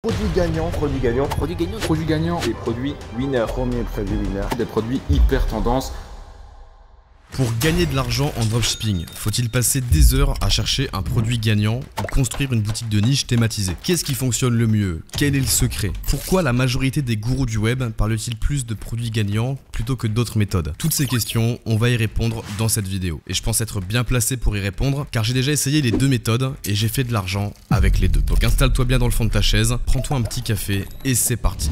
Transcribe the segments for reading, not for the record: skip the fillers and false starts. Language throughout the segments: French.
Produit gagnant, produit gagnant, produit gagnant, produit gagnant, des produits winner, premier produit winner, des produits hyper tendance. Pour gagner de l'argent en dropshipping, faut-il passer des heures à chercher un produit gagnant ou construire une boutique de niche thématisée? Qu'est-ce qui fonctionne le mieux? Quel est le secret? Pourquoi la majorité des gourous du web parlent-ils plus de produits gagnants plutôt que d'autres méthodes? Toutes ces questions, on va y répondre dans cette vidéo. Et je pense être bien placé pour y répondre car j'ai déjà essayé les deux méthodes et j'ai fait de l'argent avec les deux. Donc installe-toi bien dans le fond de ta chaise, prends-toi un petit café et c'est parti.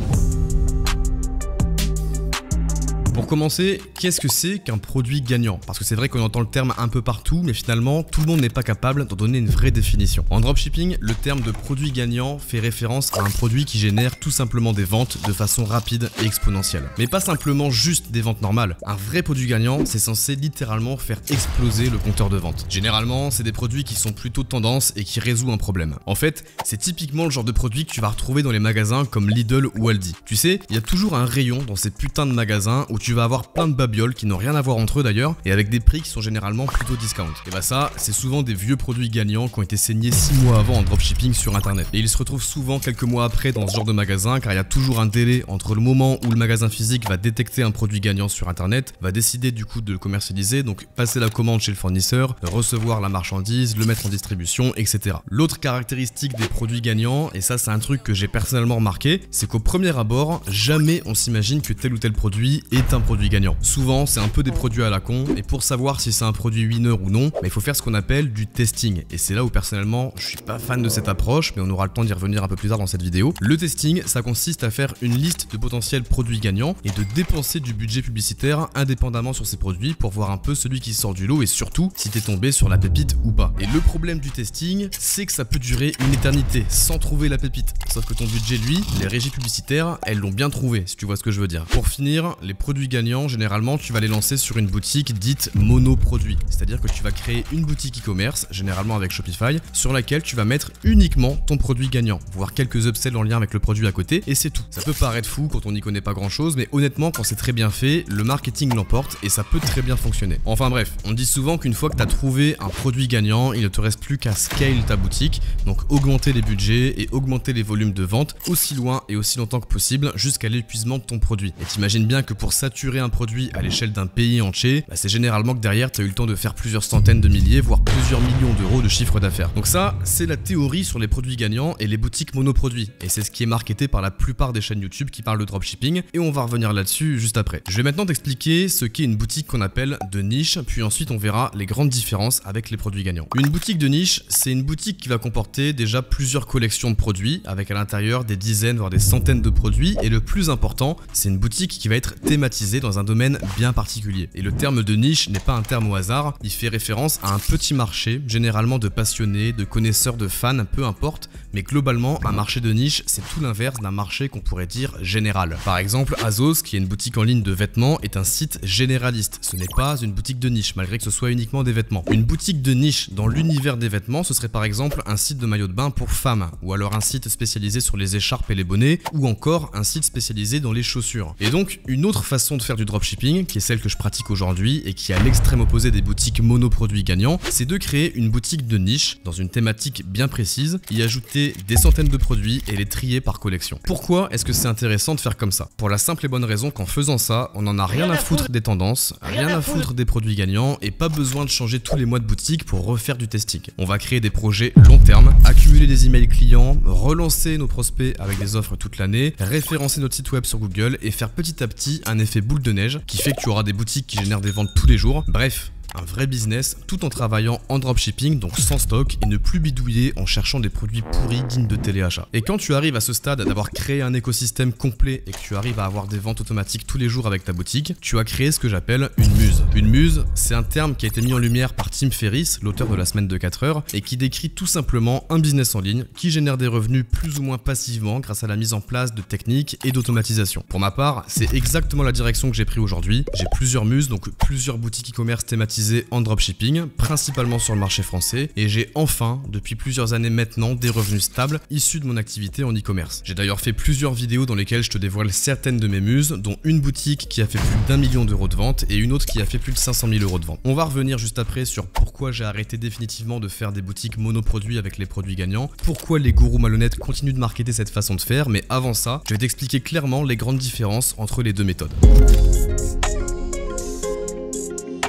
Pour commencer, qu'est-ce que c'est qu'un produit gagnant? Parce que c'est vrai qu'on entend le terme un peu partout, mais finalement, tout le monde n'est pas capable d'en donner une vraie définition. En dropshipping, le terme de produit gagnant fait référence à un produit qui génère tout simplement des ventes de façon rapide et exponentielle. Mais pas simplement juste des ventes normales. Un vrai produit gagnant, c'est censé littéralement faire exploser le compteur de vente. Généralement, c'est des produits qui sont plutôt tendance et qui résout un problème. En fait, c'est typiquement le genre de produit que tu vas retrouver dans les magasins comme Lidl ou Aldi. Tu sais, il y a toujours un rayon dans ces putains de magasins où tu vas avoir plein de babioles qui n'ont rien à voir entre eux d'ailleurs et avec des prix qui sont généralement plutôt discount. Et bah ça, c'est souvent des vieux produits gagnants qui ont été saignés 6 mois avant en dropshipping sur internet. Et ils se retrouvent souvent quelques mois après dans ce genre de magasin car il y a toujours un délai entre le moment où le magasin physique va détecter un produit gagnant sur internet, va décider du coup de le commercialiser, donc passer la commande chez le fournisseur, recevoir la marchandise, le mettre en distribution, etc. L'autre caractéristique des produits gagnants, et ça c'est un truc que j'ai personnellement remarqué, c'est qu'au premier abord, jamais on s'imagine que tel ou tel produit est un produit gagnant. Souvent, c'est un peu des produits à la con, et pour savoir si c'est un produit winner ou non, il faut faire ce qu'on appelle du testing. Et c'est là où personnellement, je suis pas fan de cette approche, mais on aura le temps d'y revenir un peu plus tard dans cette vidéo. Le testing, ça consiste à faire une liste de potentiels produits gagnants et de dépenser du budget publicitaire indépendamment sur ces produits pour voir un peu celui qui sort du lot et surtout si t'es tombé sur la pépite ou pas. Et le problème du testing, c'est que ça peut durer une éternité sans trouver la pépite. Sauf que ton budget, lui, les régies publicitaires, elles l'ont bien trouvé, si tu vois ce que je veux dire. Pour finir, les produits gagnants, généralement, tu vas les lancer sur une boutique dite monoproduit. C'est-à-dire que tu vas créer une boutique e-commerce, généralement avec Shopify, sur laquelle tu vas mettre uniquement ton produit gagnant, voire quelques upsells en lien avec le produit à côté, et c'est tout. Ça peut paraître fou quand on n'y connaît pas grand-chose, mais honnêtement, quand c'est très bien fait, le marketing l'emporte et ça peut très bien fonctionner. Enfin bref, on dit souvent qu'une fois que tu as trouvé un produit gagnant, il ne te reste plus qu'à scale ta boutique, donc augmenter les budgets et augmenter les volumes de vente aussi loin et aussi longtemps que possible jusqu'à l'épuisement de ton produit. Et t'imagines bien que pour saturer un produit à l'échelle d'un pays entier, c'est généralement que derrière tu as eu le temps de faire plusieurs centaines de milliers, voire plusieurs millions d'euros de chiffre d'affaires. Donc ça, c'est la théorie sur les produits gagnants et les boutiques monoproduits. Et c'est ce qui est marketé par la plupart des chaînes YouTube qui parlent de dropshipping, et on va revenir là-dessus juste après. Je vais maintenant t'expliquer ce qu'est une boutique qu'on appelle de niche, puis ensuite on verra les grandes différences avec les produits gagnants. Une boutique de niche, c'est une boutique qui va comporter déjà plusieurs collections de produits, avec à l'intérieur des dizaines voire des centaines de produits, et le plus important, c'est une boutique qui va être thématisée dans un domaine bien particulier. Et le terme de niche n'est pas un terme au hasard, il fait référence à un petit marché, généralement de passionnés, de connaisseurs, de fans, peu importe, mais globalement, un marché de niche, c'est tout l'inverse d'un marché qu'on pourrait dire général. Par exemple, Azos, qui est une boutique en ligne de vêtements, est un site généraliste. Ce n'est pas une boutique de niche, malgré que ce soit uniquement des vêtements. Une boutique de niche dans l'univers des vêtements, ce serait par exemple un site de maillot de bain pour femmes, ou alors un site spécialisé sur les écharpes et les bonnets, ou encore un site spécialisé dans les chaussures. Et donc, une autre façon de faire du dropshipping, qui est celle que je pratique aujourd'hui et qui est à l'extrême opposé des boutiques monoproduits gagnants, c'est de créer une boutique de niche dans une thématique bien précise, y ajouter des centaines de produits et les trier par collection. Pourquoi est-ce que c'est intéressant de faire comme ça? Pour la simple et bonne raison qu'en faisant ça, on en a rien à foutre des tendances, rien à foutre des produits gagnants et pas besoin de changer tous les mois de boutique pour refaire du testing. On va créer des projets long terme, accumuler des emails clients, relancer nos prospects avec des offres toute l'année, référencer notre site web sur Google et faire petit à petit un effet boule de neige qui fait que tu auras des boutiques qui génèrent des ventes tous les jours. Bref, un vrai business tout en travaillant en dropshipping, donc sans stock, et ne plus bidouiller en cherchant des produits pourris dignes de téléachat. Et quand tu arrives à ce stade d'avoir créé un écosystème complet et que tu arrives à avoir des ventes automatiques tous les jours avec ta boutique, tu as créé ce que j'appelle une muse. Une muse, c'est un terme qui a été mis en lumière par Tim Ferriss, l'auteur de la semaine de 4 heures, et qui décrit tout simplement un business en ligne qui génère des revenus plus ou moins passivement grâce à la mise en place de techniques et d'automatisation. Pour ma part, c'est exactement la direction que j'ai pris aujourd'hui. J'ai plusieurs muses, donc plusieurs boutiques e-commerce thématisées spécialisé en dropshipping, principalement sur le marché français, et j'ai enfin, depuis plusieurs années maintenant, des revenus stables issus de mon activité en e-commerce. J'ai d'ailleurs fait plusieurs vidéos dans lesquelles je te dévoile certaines de mes muses, dont une boutique qui a fait plus d'1 million d'euros de vente et une autre qui a fait plus de 500 000 euros de vente. On va revenir juste après sur pourquoi j'ai arrêté définitivement de faire des boutiques monoproduits avec les produits gagnants, pourquoi les gourous malhonnêtes continuent de marketer cette façon de faire, mais avant ça, je vais t'expliquer clairement les grandes différences entre les deux méthodes.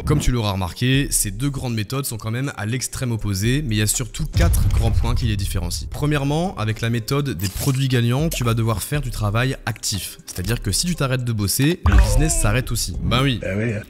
Comme tu l'auras remarqué, ces deux grandes méthodes sont quand même à l'extrême opposé, mais il y a surtout 4 grands points qui les différencient. Premièrement, avec la méthode des produits gagnants, tu vas devoir faire du travail actif. C'est-à-dire que si tu t'arrêtes de bosser, le business s'arrête aussi. Ben oui,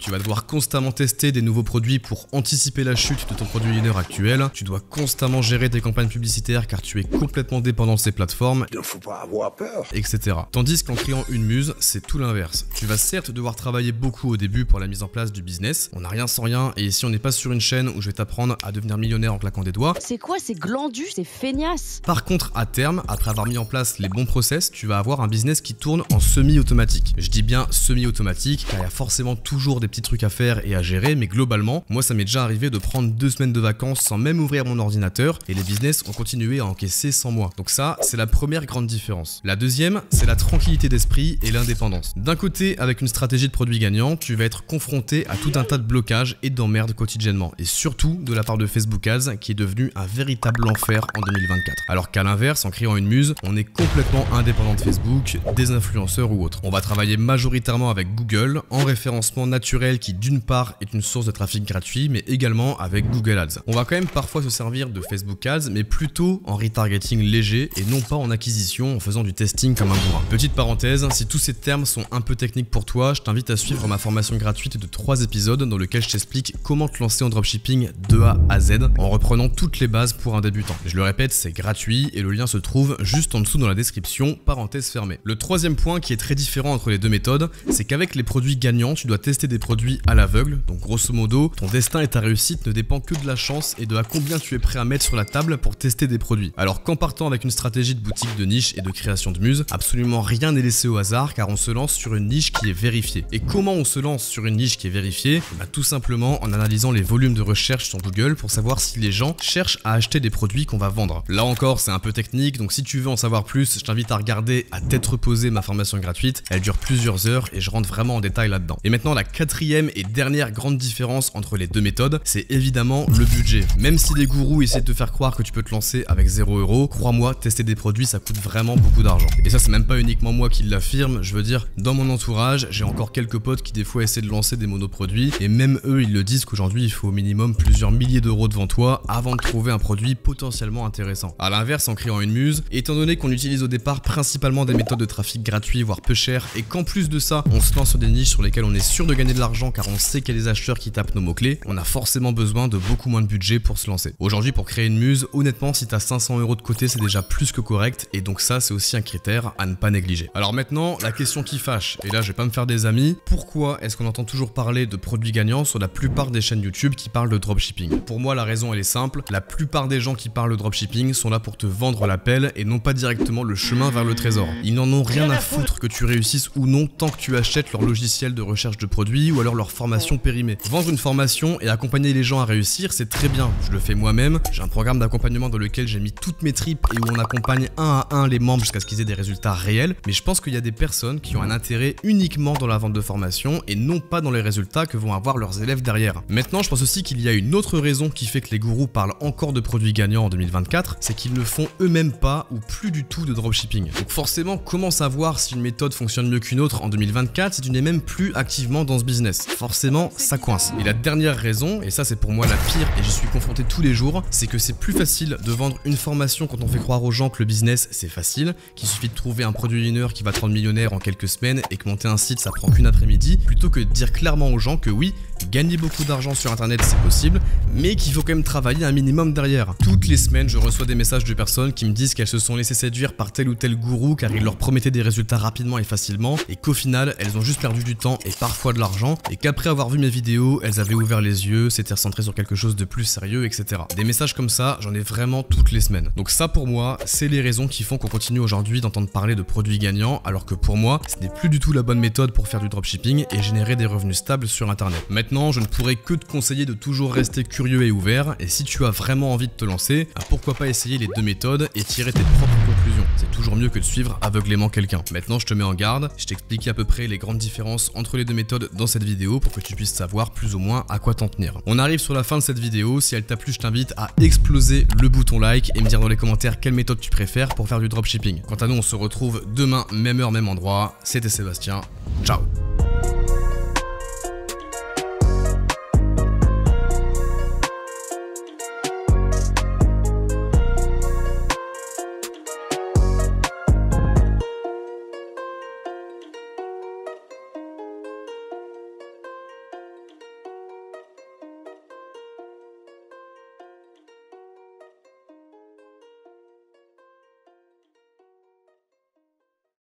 tu vas devoir constamment tester des nouveaux produits pour anticiper la chute de ton produit leader actuel. Tu dois constamment gérer tes campagnes publicitaires car tu es complètement dépendant de ces plateformes. Il ne faut pas avoir peur, etc. Tandis qu'en créant une muse, c'est tout l'inverse. Tu vas certes devoir travailler beaucoup au début pour la mise en place du business. On n'a rien sans rien, et ici on n'est pas sur une chaîne où je vais t'apprendre à devenir millionnaire en claquant des doigts. C'est quoi ces glandus, ces feignasses? Par contre, à terme, après avoir mis en place les bons process, tu vas avoir un business qui tourne en semi-automatique. Je dis bien semi-automatique car il y a forcément toujours des petits trucs à faire et à gérer, mais globalement, moi ça m'est déjà arrivé de prendre 2 semaines de vacances sans même ouvrir mon ordinateur et les business ont continué à encaisser sans moi. Donc ça, c'est la première grande différence. La deuxième, c'est la tranquillité d'esprit et l'indépendance. D'un côté, avec une stratégie de produit gagnant, tu vas être confronté à tout un tas de blocages et d'emmerdes quotidiennement, et surtout de la part de Facebook Ads qui est devenu un véritable enfer en 2024. Alors qu'à l'inverse, en créant une muse, on est complètement indépendant de Facebook, des influenceurs ou autres. On va travailler majoritairement avec Google, en référencement naturel qui d'une part est une source de trafic gratuit, mais également avec Google Ads. On va quand même parfois se servir de Facebook Ads, mais plutôt en retargeting léger et non pas en acquisition en faisant du testing comme un bourrin. Petite parenthèse, si tous ces termes sont un peu techniques pour toi, je t'invite à suivre ma formation gratuite de 3 épisodes dans lequel je t'explique comment te lancer en dropshipping de A à Z en reprenant toutes les bases pour un débutant. Je le répète, c'est gratuit et le lien se trouve juste en dessous dans la description, parenthèse fermée. Le troisième point qui est très différent entre les deux méthodes, c'est qu'avec les produits gagnants, tu dois tester des produits à l'aveugle. Donc grosso modo, ton destin et ta réussite ne dépend que de la chance et de à combien tu es prêt à mettre sur la table pour tester des produits. Alors qu'en partant avec une stratégie de boutique de niche et de création de muse, absolument rien n'est laissé au hasard car on se lance sur une niche qui est vérifiée. Et comment on se lance sur une niche qui est vérifiée? Tout simplement en analysant les volumes de recherche sur Google pour savoir si les gens cherchent à acheter des produits qu'on va vendre. Là encore, c'est un peu technique, donc si tu veux en savoir plus, je t'invite à regarder à tête reposée ma formation gratuite. Elle dure plusieurs heures et je rentre vraiment en détail là-dedans. Et maintenant, la quatrième et dernière grande différence entre les deux méthodes, c'est évidemment le budget. Même si les gourous essaient de te faire croire que tu peux te lancer avec 0 €, crois-moi, tester des produits, ça coûte vraiment beaucoup d'argent. Et ça, c'est même pas uniquement moi qui l'affirme, je veux dire, dans mon entourage, j'ai encore quelques potes qui des fois essaient de lancer des monoproduits et même eux, ils le disent qu'aujourd'hui il faut au minimum plusieurs milliers d'euros devant toi avant de trouver un produit potentiellement intéressant. A l'inverse, en créant une muse, étant donné qu'on utilise au départ principalement des méthodes de trafic gratuits voire peu chères et qu'en plus de ça on se lance sur des niches sur lesquelles on est sûr de gagner de l'argent car on sait qu'il y a des acheteurs qui tapent nos mots-clés, on a forcément besoin de beaucoup moins de budget pour se lancer. Aujourd'hui, pour créer une muse, honnêtement, si t'as 500 € de côté, c'est déjà plus que correct et donc ça c'est aussi un critère à ne pas négliger. Alors maintenant, la question qui fâche, et là je vais pas me faire des amis, pourquoi est-ce qu'on entend toujours parler de produits gagnants sur la plupart des chaînes YouTube qui parlent de dropshipping? Pour moi, la raison elle est simple, la plupart des gens qui parlent de dropshipping sont là pour te vendre la pelle et non pas directement le chemin vers le trésor. Ils n'en ont rien à foutre que tu réussisses ou non tant que tu achètes leur logiciel de recherche de produits ou alors leur formation périmée. Vendre une formation et accompagner les gens à réussir, c'est très bien, je le fais moi-même, j'ai un programme d'accompagnement dans lequel j'ai mis toutes mes tripes et où on accompagne un à un les membres jusqu'à ce qu'ils aient des résultats réels, mais je pense qu'il y a des personnes qui ont un intérêt uniquement dans la vente de formation et non pas dans les résultats que vont avoir leurs élèves derrière. Maintenant, je pense aussi qu'il y a une autre raison qui fait que les gourous parlent encore de produits gagnants en 2024, c'est qu'ils ne font eux-mêmes pas ou plus du tout de dropshipping. Donc forcément, comment savoir si une méthode fonctionne mieux qu'une autre en 2024 si tu n'es même plus activement dans ce business? Forcément, ça coince. Et la dernière raison, et ça c'est pour moi la pire et j'y suis confronté tous les jours, c'est que c'est plus facile de vendre une formation quand on fait croire aux gens que le business c'est facile, qu'il suffit de trouver un produit winner qui va te rendre millionnaire en quelques semaines et que monter un site ça prend qu'une après-midi, plutôt que de dire clairement aux gens que oui, gagner beaucoup d'argent sur internet c'est possible, mais qu'il faut quand même travailler un minimum derrière. Toutes les semaines, je reçois des messages de personnes qui me disent qu'elles se sont laissées séduire par tel ou tel gourou car il leur promettait des résultats rapidement et facilement, et qu'au final, elles ont juste perdu du temps et parfois de l'argent, et qu'après avoir vu mes vidéos, elles avaient ouvert les yeux, s'étaient recentrées sur quelque chose de plus sérieux, etc. Des messages comme ça, j'en ai vraiment toutes les semaines. Donc ça pour moi, c'est les raisons qui font qu'on continue aujourd'hui d'entendre parler de produits gagnants, alors que pour moi, ce n'est plus du tout la bonne méthode pour faire du dropshipping et générer des revenus stables sur internet. Maintenant, Maintenant, je ne pourrais que te conseiller de toujours rester curieux et ouvert, et si tu as vraiment envie de te lancer, pourquoi pas essayer les deux méthodes et tirer tes propres conclusions. C'est toujours mieux que de suivre aveuglément quelqu'un. Maintenant, je te mets en garde, je t'ai expliqué à peu près les grandes différences entre les deux méthodes dans cette vidéo pour que tu puisses savoir plus ou moins à quoi t'en tenir. On arrive sur la fin de cette vidéo, si elle t'a plu, je t'invite à exploser le bouton like et me dire dans les commentaires quelle méthode tu préfères pour faire du dropshipping. Quant à nous, on se retrouve demain, même heure, même endroit. C'était Sébastien, ciao.